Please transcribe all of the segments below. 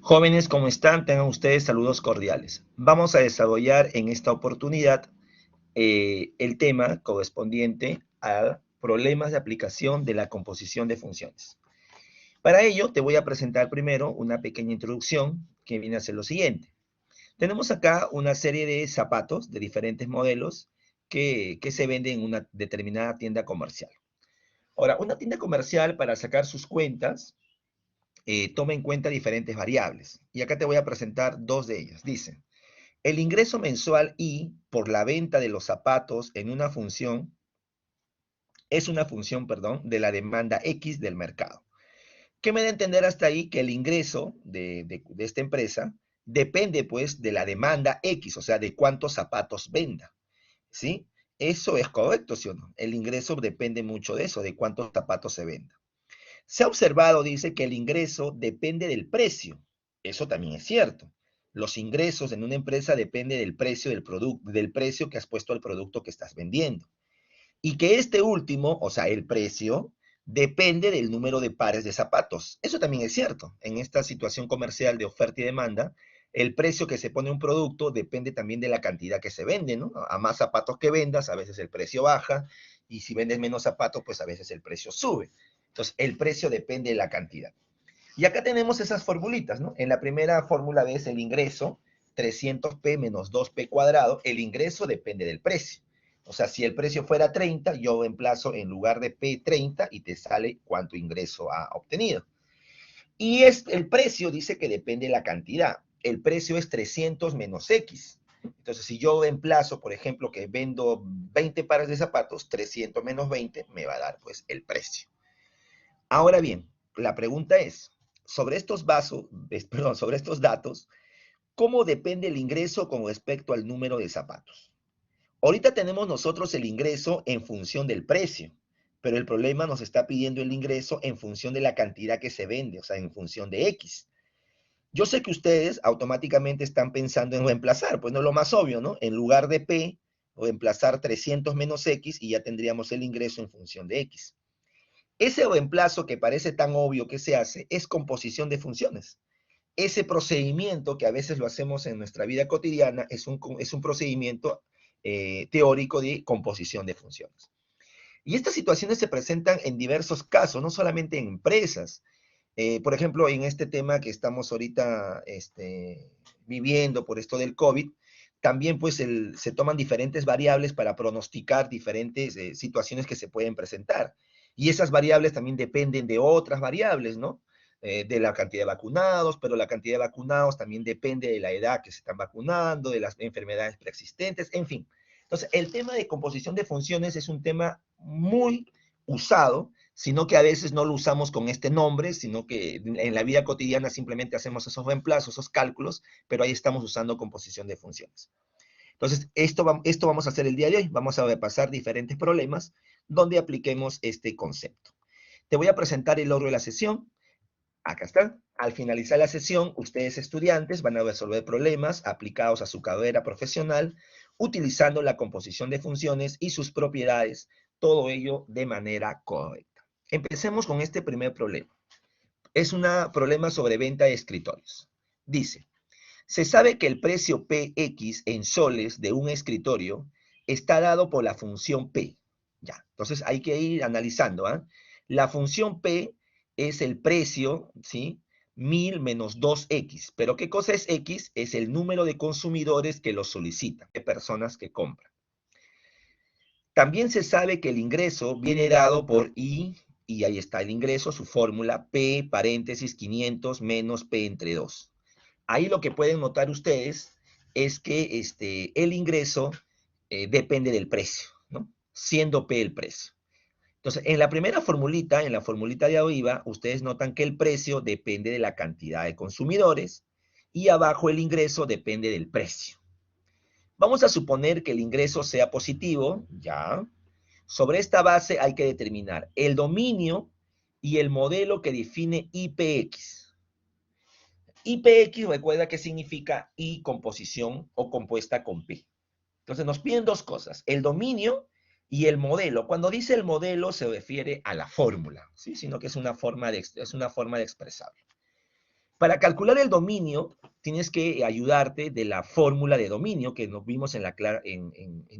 Jóvenes, ¿cómo están? Tengan ustedes saludos cordiales. Vamos a desarrollar en esta oportunidad el tema correspondiente a problemas de aplicación de la composición de funciones. Para ello, te voy a presentar primero una pequeña introducción que viene a ser lo siguiente. Tenemos acá una serie de zapatos de diferentes modelos que se venden en una determinada tienda comercial. Ahora, una tienda comercial para sacar sus cuentas toma en cuenta diferentes variables. Y acá te voy a presentar dos de ellas. Dice, el ingreso mensual I por la venta de los zapatos en una función es una función, perdón, de la demanda X del mercado. ¿Qué me da a entender hasta ahí? Que el ingreso de esta empresa depende pues de la demanda X, o sea, de cuántos zapatos venda, ¿sí? Eso es correcto, ¿sí o no? El ingreso depende mucho de eso, de cuántos zapatos se venda. Se ha observado, dice, que el ingreso depende del precio. Eso también es cierto. Los ingresos en una empresa dependen del precio del producto, del precio que has puesto al producto que estás vendiendo. Y que este último, o sea, el precio, depende del número de pares de zapatos. Eso también es cierto. En esta situación comercial de oferta y demanda, el precio que se pone a un producto depende también de la cantidad que se vende, ¿no? A más zapatos que vendas, a veces el precio baja, y si vendes menos zapatos, pues a veces el precio sube. Entonces, el precio depende de la cantidad. Y acá tenemos esas formulitas, ¿no? En la primera fórmula ves el ingreso, 300p menos 2p cuadrado. El ingreso depende del precio. O sea, si el precio fuera 30, yo reemplazo en lugar de p 30 y te sale cuánto ingreso ha obtenido. Y el precio dice que depende de la cantidad. El precio es 300 menos x. Entonces, si yo reemplazo, por ejemplo, que vendo 20 pares de zapatos, 300 menos 20 me va a dar pues el precio. Ahora bien, la pregunta es, sobre estos datos, ¿cómo depende el ingreso con respecto al número de zapatos? Ahorita tenemos nosotros el ingreso en función del precio, pero el problema nos está pidiendo el ingreso en función de la cantidad que se vende, o sea, en función de X. Yo sé que ustedes automáticamente están pensando en reemplazar, pues no es lo más obvio, ¿no? En lugar de P, reemplazar 300 menos X y ya tendríamos el ingreso en función de X. Ese reemplazo que parece tan obvio que se hace es composición de funciones. Ese procedimiento que a veces lo hacemos en nuestra vida cotidiana es un procedimiento teórico de composición de funciones. Y estas situaciones se presentan en diversos casos, no solamente en empresas. Por ejemplo, en este tema que estamos ahorita viviendo por esto del COVID, también pues se toman diferentes variables para pronosticar diferentes situaciones que se pueden presentar. Y esas variables también dependen de otras variables, ¿no? De la cantidad de vacunados, pero la cantidad de vacunados también depende de la edad que se están vacunando, de las enfermedades preexistentes, en fin. Entonces, el tema de composición de funciones es un tema muy usado, sino que a veces no lo usamos con este nombre, sino que en la vida cotidiana simplemente hacemos esos reemplazos, esos cálculos, pero ahí estamos usando composición de funciones. Entonces, esto vamos a hacer el día de hoy. Vamos a repasar diferentes problemas donde apliquemos este concepto. Te voy a presentar el orden de la sesión. Acá está. Al finalizar la sesión, ustedes estudiantes van a resolver problemas aplicados a su carrera profesional utilizando la composición de funciones y sus propiedades, todo ello de manera correcta. Empecemos con este primer problema. Es un problema sobre venta de escritorios. Dice, se sabe que el precio PX en soles de un escritorio está dado por la función P. Ya, entonces hay que ir analizando. ¿Eh? La función P es el precio, ¿sí? 1000 menos 2X. ¿Pero qué cosa es X? Es el número de consumidores que lo solicitan, de personas que compran. También se sabe que el ingreso viene dado por I, y ahí está el ingreso, su fórmula, P, paréntesis, 500 menos P entre 2. Ahí lo que pueden notar ustedes es que el ingreso depende del precio, ¿no? Siendo P el precio. Entonces, en la primera formulita, en la formulita de arriba, ustedes notan que el precio depende de la cantidad de consumidores y abajo el ingreso depende del precio. Vamos a suponer que el ingreso sea positivo, ya. Sobre esta base hay que determinar el dominio y el modelo que define IPX. IPX recuerda que significa I composición o compuesta con P. Entonces nos piden dos cosas, el dominio y el modelo. Cuando dice el modelo se refiere a la fórmula, ¿sí? Sino que es una forma de expresarlo. Para calcular el dominio, tienes que ayudarte de la fórmula de dominio que nos vimos en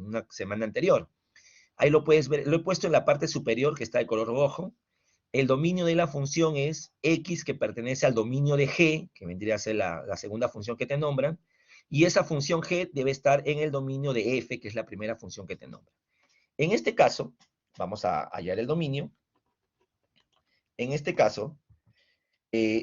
una semana anterior. Ahí lo puedes ver, lo he puesto en la parte superior que está de color rojo. El dominio de la función es x que pertenece al dominio de g, que vendría a ser la segunda función que te nombran, y esa función g debe estar en el dominio de f, que es la primera función que te nombran. En este caso, vamos a hallar el dominio. En este caso,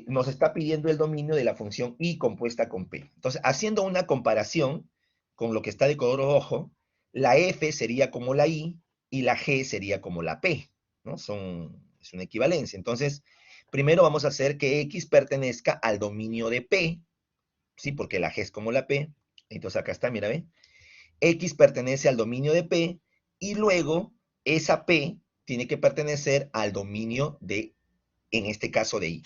nos está pidiendo el dominio de la función y compuesta con p. Entonces, haciendo una comparación con lo que está de color rojo, la f sería como la y la g sería como la p, ¿no? Es una equivalencia. Entonces, primero vamos a hacer que x pertenezca al dominio de p, ¿sí? Porque la g es como la p. Entonces, acá está, mira, ¿ve? X pertenece al dominio de P y luego esa P tiene que pertenecer al dominio de, en este caso, de I.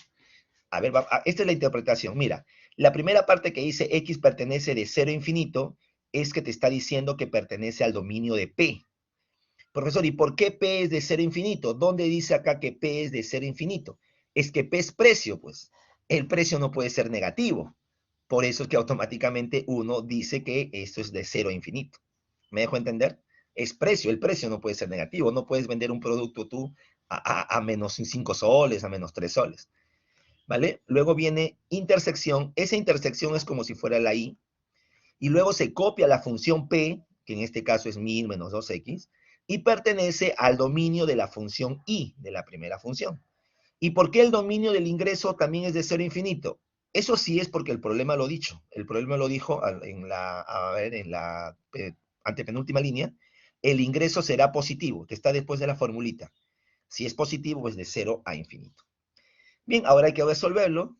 A ver, esta es la interpretación. Mira, la primera parte que dice X pertenece de 0 a infinito es que te está diciendo que pertenece al dominio de P. Profesor, ¿y por qué P es de 0 a infinito? ¿Dónde dice acá que P es de 0 a infinito? Es que P es precio, pues. El precio no puede ser negativo. Por eso es que automáticamente uno dice que esto es de 0 a infinito. ¿Me dejo entender? Es precio, el precio no puede ser negativo. No puedes vender un producto tú a menos 5 soles, a menos 3 soles. ¿Vale? Luego viene intersección. Esa intersección es como si fuera la I. Y luego se copia la función P, que en este caso es 1000 menos 2x, y pertenece al dominio de la función I, de la primera función. ¿Y por qué el dominio del ingreso también es de 0 a infinito? Eso sí es porque el problema lo dicho. El problema lo dijo en la antepenúltima línea. El ingreso será positivo, que está después de la formulita. Si es positivo, pues de 0 a infinito. Bien, ahora hay que resolverlo.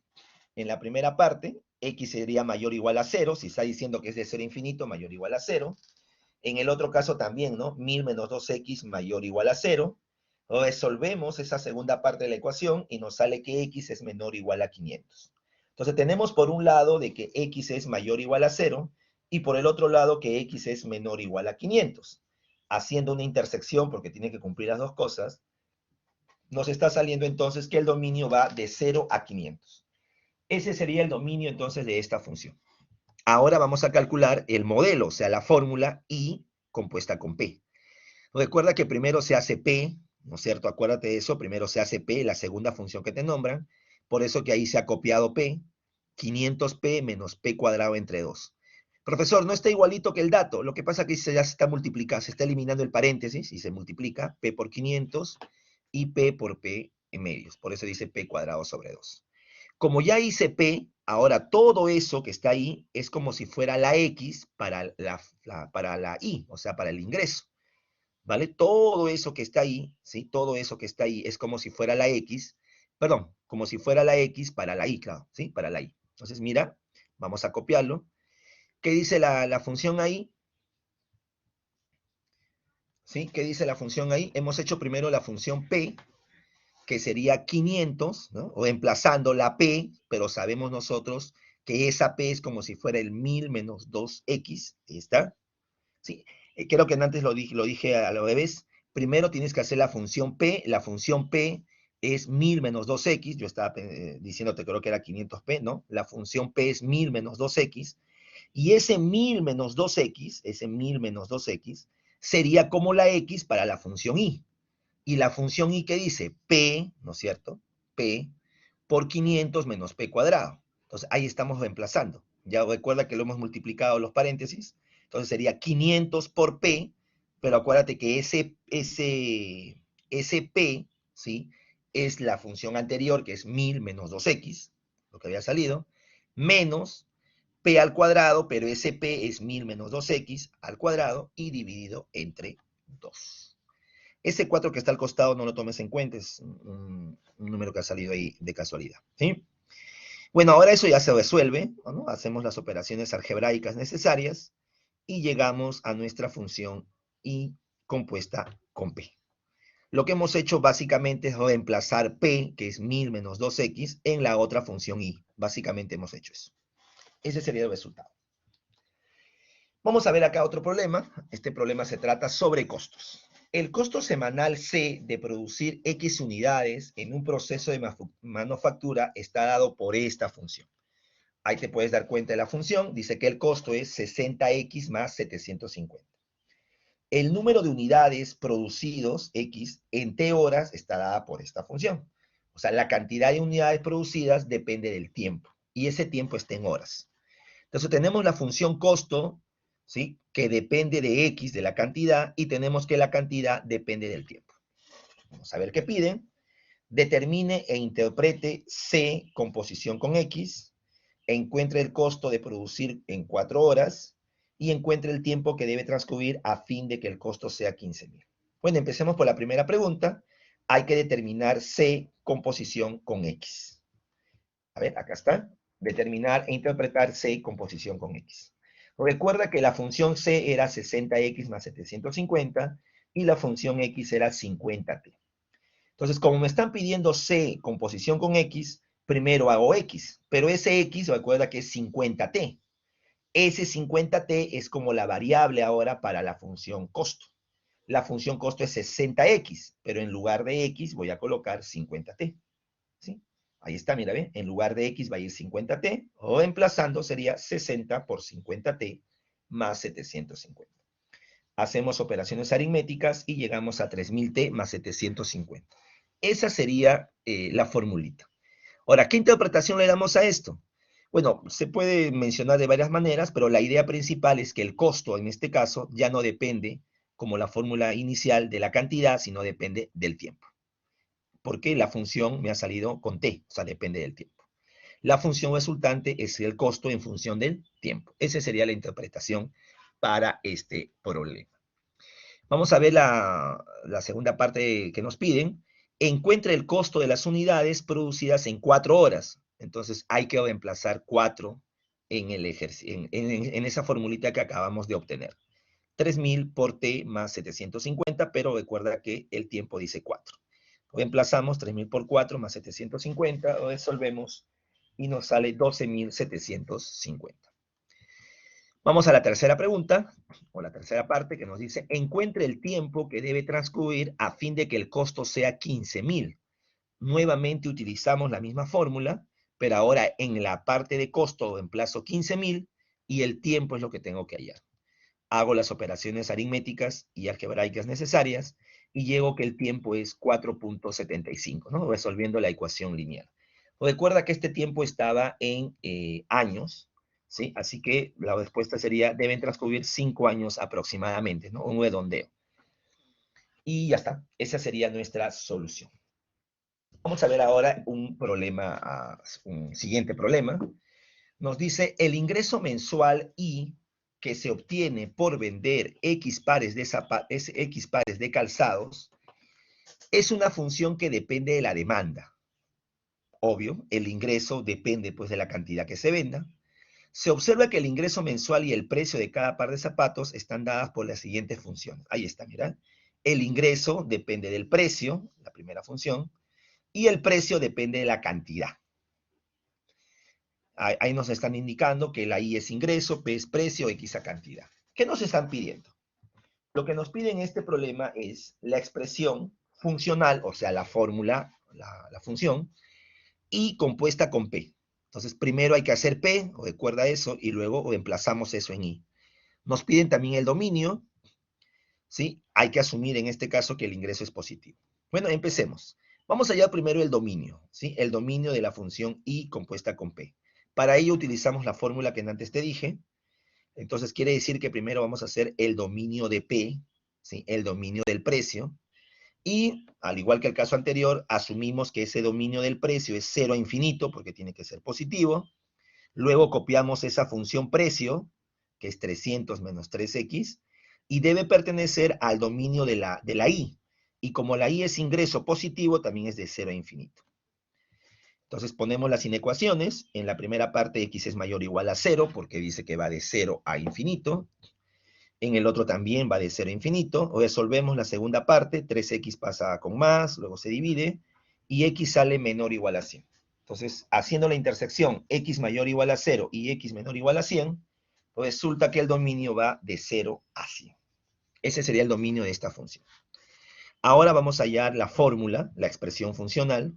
En la primera parte, x sería mayor o igual a 0. Si está diciendo que es de 0 a infinito, mayor o igual a 0. En el otro caso también, ¿no? 1000 menos 2x mayor o igual a 0. Resolvemos esa segunda parte de la ecuación y nos sale que x es menor o igual a 500. Entonces tenemos por un lado de que x es mayor o igual a 0 y por el otro lado que x es menor o igual a 500. Haciendo una intersección, porque tiene que cumplir las dos cosas, nos está saliendo entonces que el dominio va de 0 a 500. Ese sería el dominio entonces de esta función. Ahora vamos a calcular el modelo, o sea, la fórmula I compuesta con P. Recuerda que primero se hace P, ¿no es cierto? Acuérdate de eso, primero se hace P, la segunda función que te nombran, por eso que ahí se ha copiado P, 500P menos P cuadrado entre 2. Profesor, no está igualito que el dato, lo que pasa es que ya se está multiplicando, se está eliminando el paréntesis y se multiplica P por 500 y P por P en medios, por eso dice P cuadrado sobre 2. Como ya hice P, ahora todo eso que está ahí es como si fuera la X para la I, o sea, para el ingreso. ¿Vale? Todo eso que está ahí, ¿sí? Todo eso que está ahí es como si fuera la X, perdón, como si fuera la X para la Y, claro, ¿sí? Para la Y. Entonces, mira, vamos a copiarlo. ¿Qué dice la función ahí? ¿Sí? ¿Qué dice la función ahí? Hemos hecho primero la función P, que sería 500, ¿no? O emplazando la P, pero sabemos nosotros que esa P es como si fuera el 1000 menos 2x, ¿está? ¿Sí? Creo que antes lo dije a lo revés. Primero tienes que hacer la función P es 1000 menos 2x, yo estaba diciéndote creo que era 500p, ¿no? La función P es 1000 menos 2x, y ese 1000 menos 2x, sería como la x para la función y. Y la función y que dice P, ¿no es cierto? P por 500 menos P cuadrado. Entonces ahí estamos reemplazando. Ya recuerda que lo hemos multiplicado los paréntesis. Entonces sería 500 por P, pero acuérdate que ese P, ¿sí? Es la función anterior, que es 1000 menos 2x, lo que había salido, menos P al cuadrado, pero ese P es 1000 menos 2x al cuadrado y dividido entre 2. Ese 4 que está al costado no lo tomes en cuenta, es un número que ha salido ahí de casualidad, ¿sí? Bueno, ahora eso ya se resuelve, ¿no? Hacemos las operaciones algebraicas necesarias y llegamos a nuestra función y compuesta con P. Lo que hemos hecho básicamente es reemplazar P, que es 1000 menos 2x, en la otra función y. Básicamente hemos hecho eso. Ese sería el resultado. Vamos a ver acá otro problema. Este problema se trata sobre costos. El costo semanal C de producir X unidades en un proceso de manufactura está dado por esta función. Ahí te puedes dar cuenta de la función. Dice que el costo es 60X más 750. El número de unidades producidos, X, en T horas está dada por esta función. O sea, la cantidad de unidades producidas depende del tiempo. Y ese tiempo está en horas. Entonces tenemos la función costo, ¿sí? Que depende de X, de la cantidad, y tenemos que la cantidad depende del tiempo. Vamos a ver qué piden. Determine e interprete C composición con X, encuentre el costo de producir en 4 horas y encuentre el tiempo que debe transcurrir a fin de que el costo sea 15.000. Bueno, empecemos por la primera pregunta. Hay que determinar C composición con X. A ver, acá está. Determinar e interpretar C composición con X. Recuerda que la función C era 60X más 750 y la función X era 50T. Entonces, como me están pidiendo C composición con X, primero hago X, pero ese X, recuerda que es 50T. Ese 50T es como la variable ahora para la función costo. La función costo es 60X, pero en lugar de X voy a colocar 50T. ¿Sí? Ahí está, mira, ¿ve? En lugar de X va a ir 50T, o emplazando sería 60 por 50T más 750. Hacemos operaciones aritméticas y llegamos a 3000T más 750. Esa sería la formulita. Ahora, ¿qué interpretación le damos a esto? Bueno, se puede mencionar de varias maneras, pero la idea principal es que el costo, en este caso, ya no depende, como la fórmula inicial, de la cantidad, sino depende del tiempo. Porque la función me ha salido con T, o sea, depende del tiempo. La función resultante es el costo en función del tiempo. Esa sería la interpretación para este problema. Vamos a ver la segunda parte que nos piden. Encuentre el costo de las unidades producidas en 4 horas. Entonces hay que reemplazar 4 en, en esa formulita que acabamos de obtener. 3000 por T más 750, pero recuerda que el tiempo dice 4. Reemplazamos 3000 por 4 más 750, lo resolvemos y nos sale 12.750. Vamos a la tercera pregunta, o la tercera parte, que nos dice, encuentre el tiempo que debe transcurrir a fin de que el costo sea 15.000. Nuevamente utilizamos la misma fórmula, pero ahora en la parte de costo reemplazo 15.000 y el tiempo es lo que tengo que hallar. Hago las operaciones aritméticas y algebraicas necesarias y llego que el tiempo es 4.75, ¿no? Resolviendo la ecuación lineal. Recuerda que este tiempo estaba en años, ¿sí? Así que la respuesta sería, deben transcurrir 5 años aproximadamente, ¿no? Un redondeo. Y ya está, esa sería nuestra solución. Vamos a ver ahora un problema, un siguiente problema. Nos dice, el ingreso mensual I que se obtiene por vender X pares de calzados es una función que depende de la demanda. Obvio, el ingreso depende pues de la cantidad que se venda. Se observa que el ingreso mensual y el precio de cada par de zapatos están dadas por las siguientes funciones. Ahí está, mira. El ingreso depende del precio, la primera función, y el precio depende de la cantidad. Ahí nos están indicando que la I es ingreso, P es precio, X a cantidad. ¿Qué nos están pidiendo? Lo que nos piden en este problema es la expresión funcional, o sea, la fórmula, la función, y compuesta con P. Entonces, primero hay que hacer P, o recuerda eso, y luego reemplazamos eso en I. Nos piden también el dominio, ¿sí? Hay que asumir en este caso que el ingreso es positivo. Bueno, empecemos. Vamos a hallar primero el dominio, ¿sí? El dominio de la función I compuesta con P. Para ello utilizamos la fórmula que antes te dije. Entonces quiere decir que primero vamos a hacer el dominio de P, ¿sí? El dominio del precio. Y, al igual que el caso anterior, asumimos que ese dominio del precio es 0 a infinito, porque tiene que ser positivo. Luego copiamos esa función precio, que es 300 menos 3x, y debe pertenecer al dominio de la I. Y como la I es ingreso positivo, también es de 0 a infinito. Entonces ponemos las inecuaciones. En la primera parte x es mayor o igual a 0, porque dice que va de 0 a infinito. En el otro también va de 0 a infinito. Resolvemos la segunda parte, 3x pasa con más, luego se divide, y x sale menor o igual a 100. Entonces, haciendo la intersección x mayor o igual a 0 y x menor o igual a 100, resulta que el dominio va de 0 a 100. Ese sería el dominio de esta función. Ahora vamos a hallar la fórmula, la expresión funcional.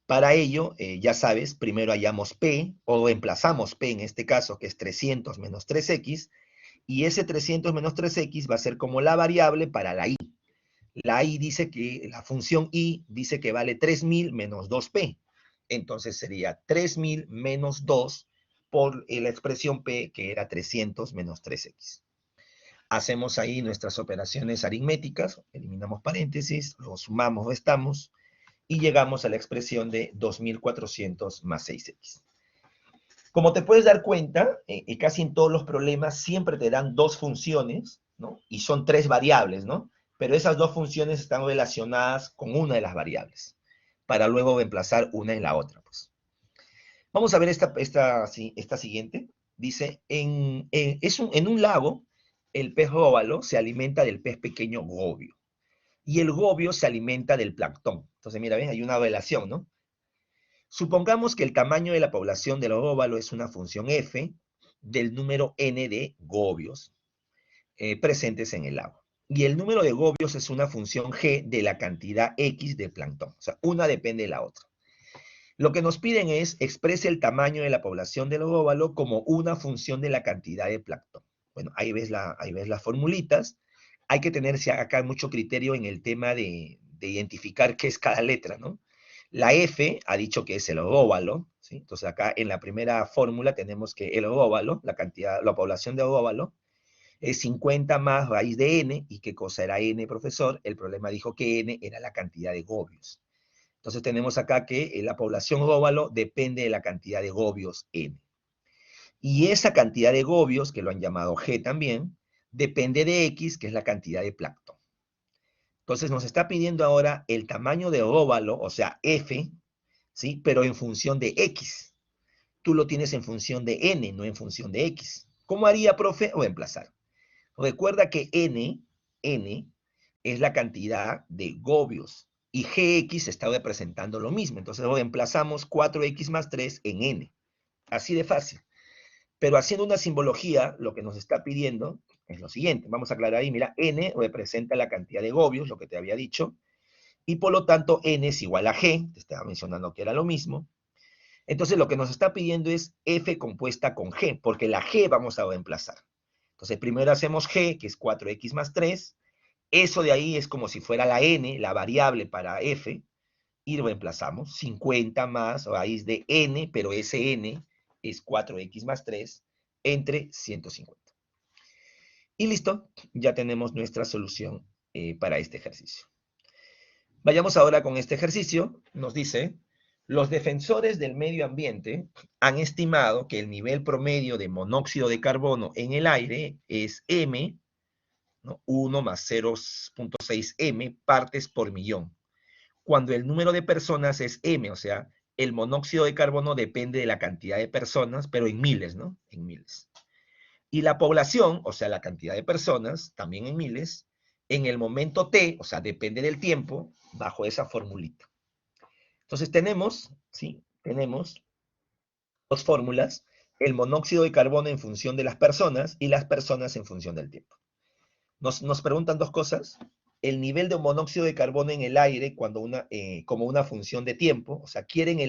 Para ello, ya sabes, primero hallamos P, o emplazamos P en este caso, que es 300 menos 3x, y ese 300 menos 3x va a ser como la variable para la y. La y dice que, la función y dice que vale 3000 menos 2p. Entonces sería 3000 menos 2 por la expresión p, que era 300 menos 3x. Hacemos ahí nuestras operaciones aritméticas, eliminamos paréntesis, luego sumamos, restamos, y llegamos a la expresión de 2400 más 6x. Como te puedes dar cuenta, casi en todos los problemas siempre te dan dos funciones, ¿no? Y son tres variables, ¿no? Pero esas dos funciones están relacionadas con una de las variables, para luego reemplazar una en la otra, pues. Vamos a ver esta siguiente. Dice, en un lago, el pez róbalo se alimenta del pez pequeño gobio. Y el gobio se alimenta del plancton. Entonces, mira, ¿ves? Hay una relación, ¿no? Supongamos que el tamaño de la población del róbalo es una función f del número n de gobios presentes en el lago. Y el número de gobios es una función g de la cantidad x de plancton. O sea, una depende de la otra. Lo que nos piden es exprese el tamaño de la población del róbalo como una función de la cantidad de plancton. Bueno, ahí ves las formulitas. Hay que tenerse acá mucho criterio en el tema de identificar qué es cada letra, ¿no? La F ha dicho que es el róbalo, ¿sí? Entonces acá en la primera fórmula tenemos que el róbalo, la población de róbalo, es 50 más raíz de n. ¿Y qué cosa era n, profesor? El problema dijo que n era la cantidad de gobios. Entonces tenemos acá que la población róbalo depende de la cantidad de gobios n. Y esa cantidad de gobios, que lo han llamado g también, depende de x, que es la cantidad de plancton. Entonces nos está pidiendo ahora el tamaño de róbalo, o sea, f, ¿sí? Pero en función de x. Tú lo tienes en función de n, no en función de x. ¿Cómo haría, profe? O emplazar. Recuerda que n es la cantidad de gobios y gx está representando lo mismo. Entonces reemplazamos 4x más 3 en n. Así de fácil. Pero haciendo una simbología, lo que nos está pidiendo es lo siguiente. Vamos a aclarar ahí, mira, n representa la cantidad de gobios, lo que te había dicho, y por lo tanto n es igual a g, te estaba mencionando que era lo mismo. Entonces lo que nos está pidiendo es f compuesta con g, porque la g vamos a reemplazar. Entonces primero hacemos g, que es 4x más 3. Eso de ahí es como si fuera la n, la variable para f, y reemplazamos 50 más raíz de n, pero ese n es 4x más 3 entre 150. Y listo, ya tenemos nuestra solución para este ejercicio. Vayamos ahora con este ejercicio. Nos dice, los defensores del medio ambiente han estimado que el nivel promedio de monóxido de carbono en el aire es m, ¿no? 1 más 0.6 m partes por millón, cuando el número de personas es m, o sea, el monóxido de carbono depende de la cantidad de personas, pero en miles, ¿no? En miles. Y la población, o sea, la cantidad de personas, también en miles, en el momento t, o sea, depende del tiempo, bajo esa formulita. Entonces tenemos, ¿sí? Tenemos dos fórmulas, el monóxido de carbono en función de las personas y las personas en función del tiempo. Nos preguntan dos cosas. El nivel de monóxido de carbono en el aire como una función de tiempo, o sea, quieren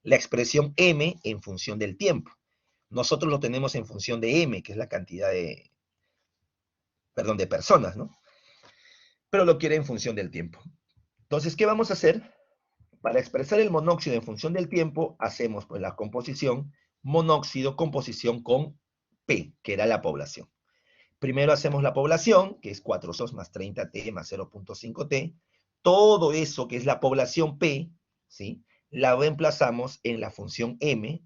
la expresión m en función del tiempo. Nosotros lo tenemos en función de m, que es la cantidad de personas, ¿no? Pero lo quiere en función del tiempo. Entonces, ¿qué vamos a hacer? Para expresar el monóxido en función del tiempo, hacemos pues la composición monóxido, composición con P, que era la población. Primero hacemos la población, que es 4 SOS más 30T más 0.5T. Todo eso que es la población P, ¿sí? La reemplazamos en la función M,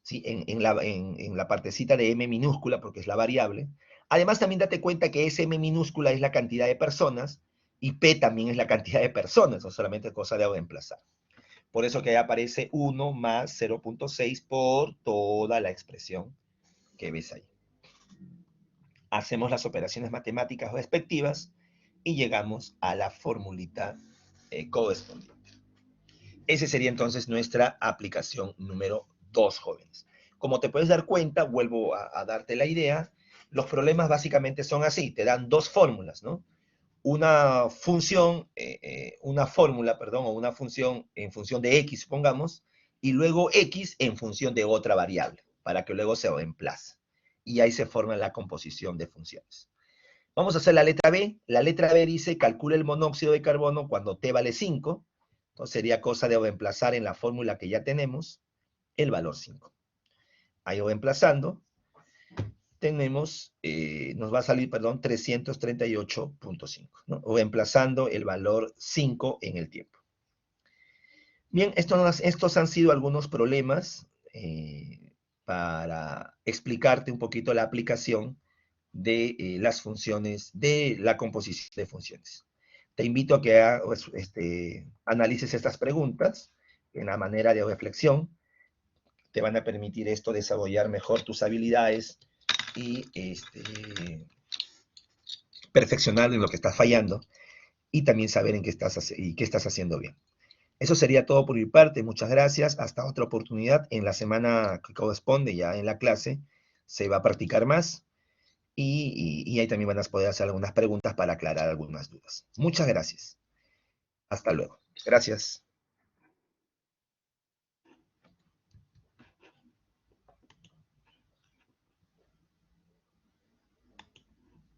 ¿sí? En la partecita de M minúscula, porque es la variable. Además, también date cuenta que ese M minúscula es la cantidad de personas y P también es la cantidad de personas, no solamente cosa de reemplazar. Por eso que ahí aparece 1 más 0.6 por toda la expresión que ves ahí. Hacemos las operaciones matemáticas respectivas y llegamos a la formulita correspondiente. Esa sería entonces nuestra aplicación número 2, jóvenes. Como te puedes dar cuenta, vuelvo a darte la idea, los problemas básicamente son así, te dan dos fórmulas, ¿no? una función, una fórmula, perdón, o una función en función de x, supongamos, y luego x en función de otra variable, para que luego se reemplace. Y ahí se forma la composición de funciones. Vamos a hacer la letra B. La letra B dice, calcula el monóxido de carbono cuando T vale 5. Entonces sería cosa de reemplazar en la fórmula que ya tenemos el valor 5. Ahí reemplazando, tenemos, nos va a salir, perdón, 338.5, ¿no? Reemplazando el valor 5 en el tiempo. Bien, estos han sido algunos problemas para explicarte un poquito la aplicación de las funciones, de la composición de funciones. Te invito a que analices estas preguntas en la manera de reflexión. Te van a permitir esto desarrollar mejor tus habilidades y perfeccionar en lo que estás fallando y también saber en qué estás haciendo bien. Eso sería todo por mi parte. Muchas gracias. Hasta otra oportunidad. En la semana que corresponde, ya en la clase, se va a practicar más y ahí también van a poder hacer algunas preguntas para aclarar algunas dudas. Muchas gracias. Hasta luego. Gracias.